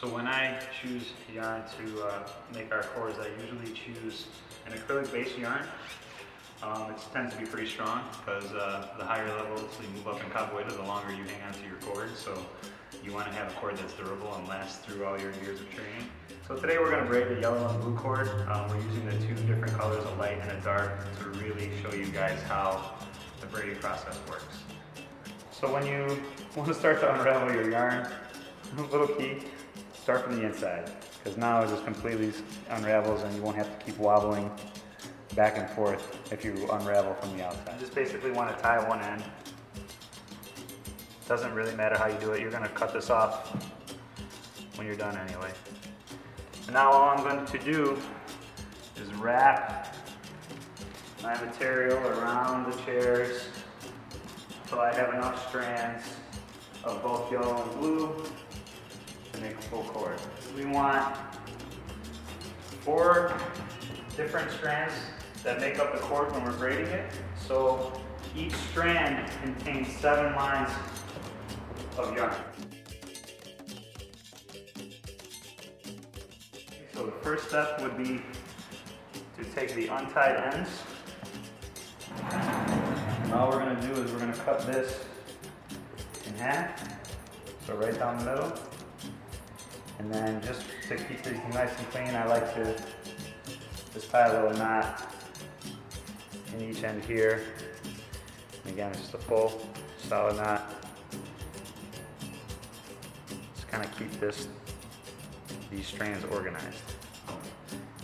So when I choose yarn to make our cords, I usually choose an acrylic based yarn. It tends to be pretty strong because the higher levels you move up in capoeira, the longer you hang onto your cord. So you want to have a cord that's durable and lasts through all your years of training. So today we're going to braid the yellow and blue cord. We're using the two different colors, a light and a dark, to really show you guys how the braiding process works. So when you want to start to unravel your yarn, a little key, start from the inside, because now it just completely unravels and you won't have to keep wobbling back and forth if you unravel from the outside. You just basically want to tie one end. Doesn't really matter how you do it, you're going to cut this off when you're done anyway. And now all I'm going to do is wrap my material around the chairs until I have enough strands of both yellow and blue to make a full cord. We want 4 different strands that make up the cord when we're braiding it. So each strand contains 7 lines of yarn. So the first step would be to take the untied ends. And all we're going to do is we're going to cut this in half, so right down the middle. And then just to keep these nice and clean, I like to just tie a little knot in each end here. And again, it's just a full solid knot. Just kind of keep these strands organized.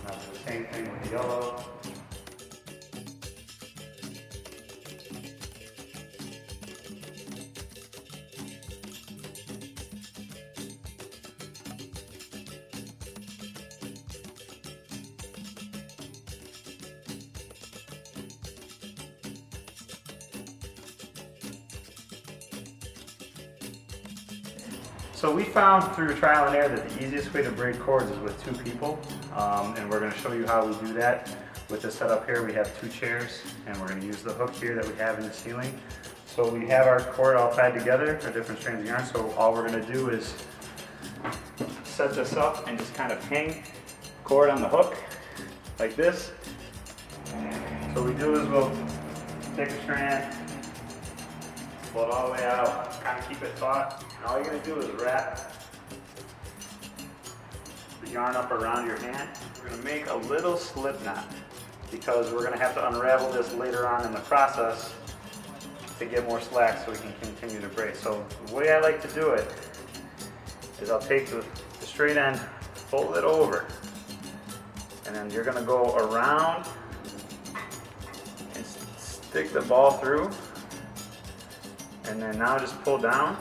Now do the same thing with the yellow. So we found through trial and error that the easiest way to braid cords is with 2 people, and we're going to show you how we do that. With this setup here, we have 2 chairs, and we're going to use the hook here that we have in the ceiling. So we have our cord all tied together, our different strands of yarn, so all we're going to do is set this up and just kind of hang cord on the hook, like this. So what we do is we'll take a strand, pull it all the way out, kind of keep it taut. And all you're going to do is wrap the yarn up around your hand. We're going to make a little slip knot because we're going to have to unravel this later on in the process to get more slack so we can continue to braid. So the way I like to do it is I'll take the straight end, fold it over, and then you're going to go around and stick the ball through. And then now just pull down.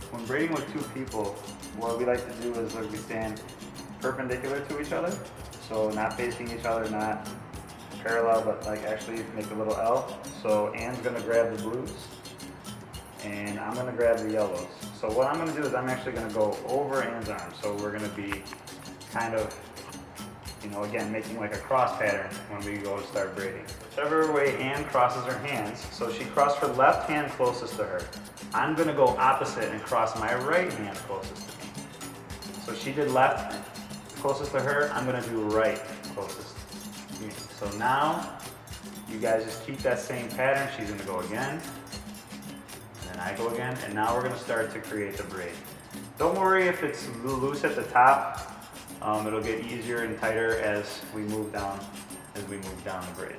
When braiding with 2 people, what we like to do is we stand perpendicular to each other. So not facing each other, not parallel, but like actually make a little L. So Anne's gonna grab the blues and I'm gonna grab the yellows. So what I'm gonna do is I'm actually gonna go over Anne's arm. So we're gonna be kind of, again, making like a cross pattern when we go to start braiding. Whichever way Anne crosses her hands, so she crossed her left hand closest to her. I'm going to go opposite and cross my right hand closest to me. So she did left closest to her, I'm going to do right closest to me. So now, you guys just keep that same pattern. She's going to go again, and then I go again, and now we're going to start to create the braid. Don't worry if it's loose at the top. It'll get easier and tighter as we move down the braid.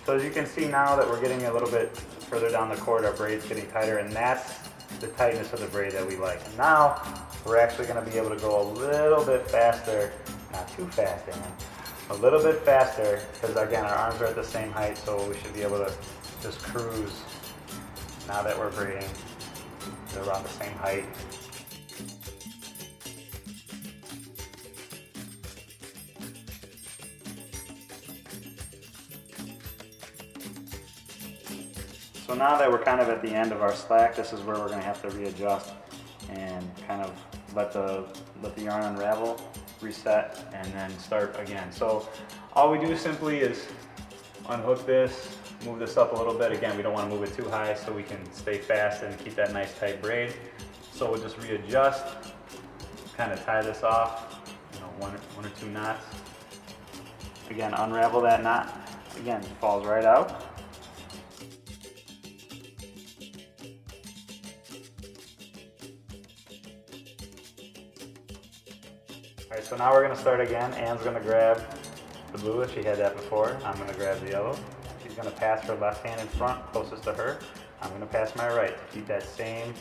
So as you can see now that we're getting a little bit further down the cord, our braid's getting tighter, and that's the tightness of the braid that we like. And now we're actually going to be able to go a little bit faster, not too fast, a little bit faster, because again our arms are at the same height, so we should be able to just cruise now that we're braiding. They're around the same height. So now that we're kind of at the end of our slack, this is where we're going to have to readjust and kind of let the yarn unravel, reset, and then start again. So all we do simply is unhook this, move this up a little bit. Again, we don't want to move it too high so we can stay fast and keep that nice tight braid. So we'll just readjust, kind of tie this off, you know, one or two knots. Again, unravel that knot. Again, falls right out. Alright, so now we're going to start again. Anne's going to grab the blue if she had that before. I'm going to grab the yellow. She's going to pass her left hand in front, closest to her. I'm going to pass my right to keep that same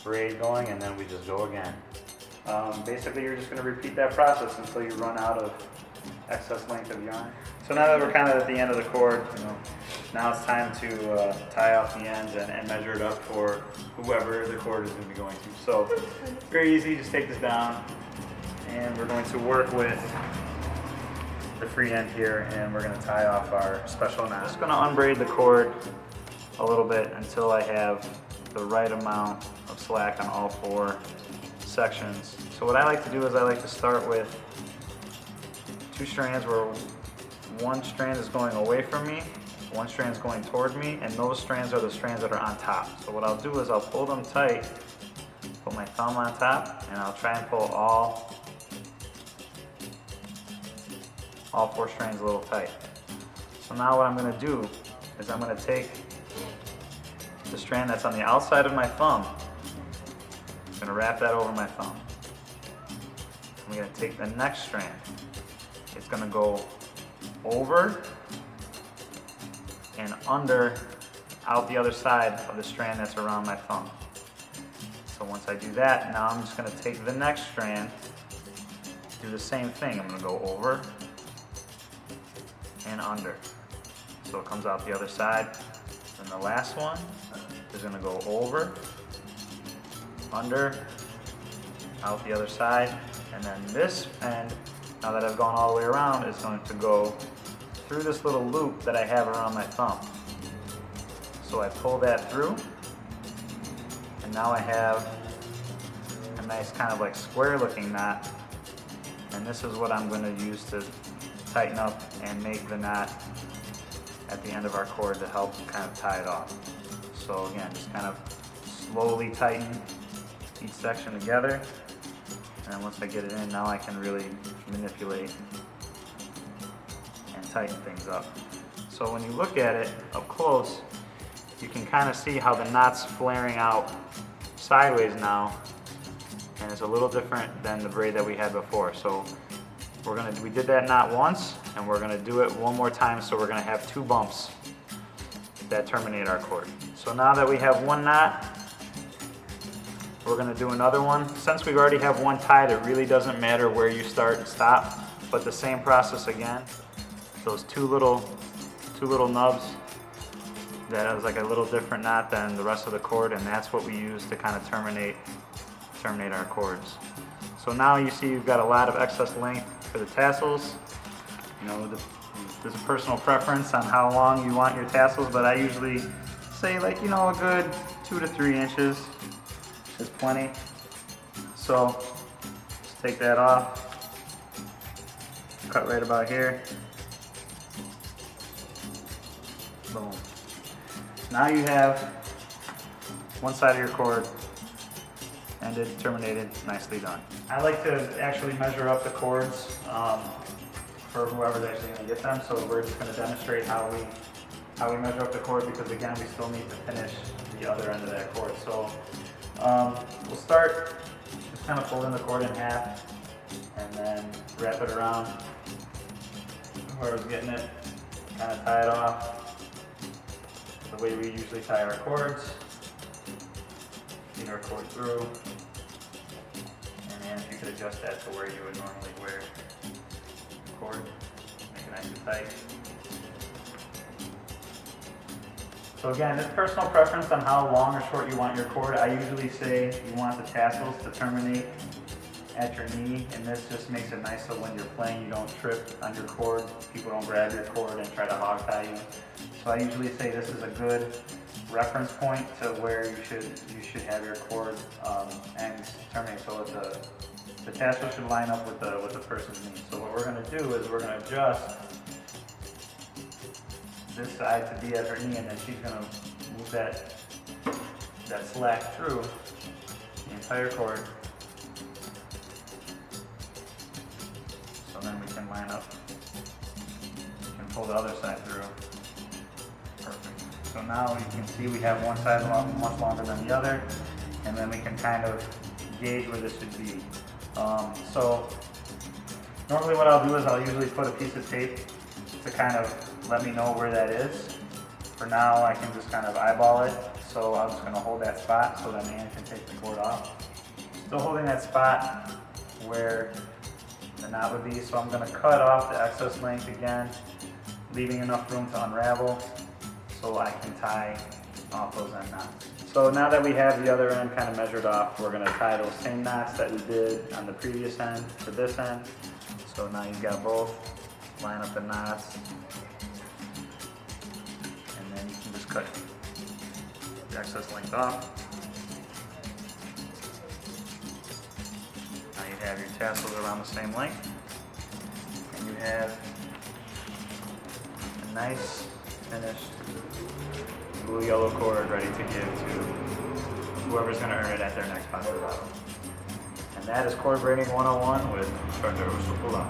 braid going, and then we just go again. Basically, you're just going to repeat that process until you run out of excess length of yarn. So now that we're kind of at the end of the cord, you know, now it's time to tie off the ends and measure it up for whoever the cord is going to be going to. So very easy, just take this down, and we're going to work with the free end here, and we're going to tie off our special knot. I'm just going to unbraid the cord a little bit until I have the right amount of slack on all four sections. So what I like to do is I like to start with two strands where one strand is going away from me, one strand is going toward me, and those strands are the strands that are on top. So what I'll do is I'll pull them tight, put my thumb on top, and I'll try and pull all four strands a little tight. So now what I'm going to do is I'm going to take the strand that's on the outside of my thumb, I'm going to wrap that over my thumb. I'm going to take the next strand. It's going to go over and under, out the other side of the strand that's around my thumb. So once I do that, now I'm just going to take the next strand, do the same thing. I'm going to go over and under. So it comes out the other side. And the last one is going to go over, under, out the other side. And then this end, now that I've gone all the way around, is going to go through this little loop that I have around my thumb. So I pull that through, and now I have a nice kind of like square looking knot. And this is what I'm going to use to tighten up and make the knot at the end of our cord to help kind of tie it off. So again, just kind of slowly tighten each section together. And then once I get it in, now I can really manipulate and tighten things up. So when you look at it up close, you can kind of see how the knot's flaring out sideways now, and it's a little different than the braid that we had before. So we did that knot once, and we're gonna do it one more time, so we're gonna have two bumps that terminate our cord. So now that we have one knot, we're going to do another one. Since we already have one tied, it really doesn't matter where you start and stop, but the same process again. Those two little nubs, that is like a little different knot than the rest of the cord, and that's what we use to kind of terminate our cords. So now you see you've got a lot of excess length for the tassels. You know, there's a personal preference on how long you want your tassels, but I usually say, like, you know, a good 2 to 3 inches is plenty. So just take that off, cut right about here. Boom. Now you have one side of your cord ended, terminated, nicely done. I like to actually measure up the cords for whoever's actually going to get them. So we're just going to demonstrate how we measure up the cord, because again, we still need to finish the other end of that cord. So we'll start just kind of folding the cord in half and then wrap it around whoever's getting it, kind of tie it off the way we usually tie our cords. Feed our cord through, and then you could adjust that to where you would normally wear the cord, make it nice and tight. So again, it's personal preference on how long or short you want your cord. I usually say you want the tassels to terminate at your knee, and this just makes it nice so when you're playing you don't trip on your cord, people don't grab your cord and try to hog tie you. So I usually say this is a good reference point to where you should have your cord ends terminate, so the tassel should line up with the person's knee. So what we're going to do is we're going to adjust this side to be at her knee, and then she's gonna move that slack through the entire cord. So then we can line up and pull the other side through. Perfect. So now you can see we have one side much longer than the other, and then we can kind of gauge where this should be. So normally what I'll do is I'll usually put a piece of tape to kind of let me know where that is. For now I can just kind of eyeball it, so I'm just going to hold that spot so that Ann can take the cord off. Still holding that spot where the knot would be, so I'm going to cut off the excess length again, leaving enough room to unravel so I can tie off those end knots. So now that we have the other end kind of measured off, we're going to tie those same knots that we did on the previous end to this end. So now you've got both. Line up the knots, and then you can just cut the excess length off. Now you have your tassels around the same length, and you have a nice finished blue yellow cord ready to give to whoever's going to earn it at their next concert battle. And that is Cord Braiding 101 with Instrutor Urso Polar.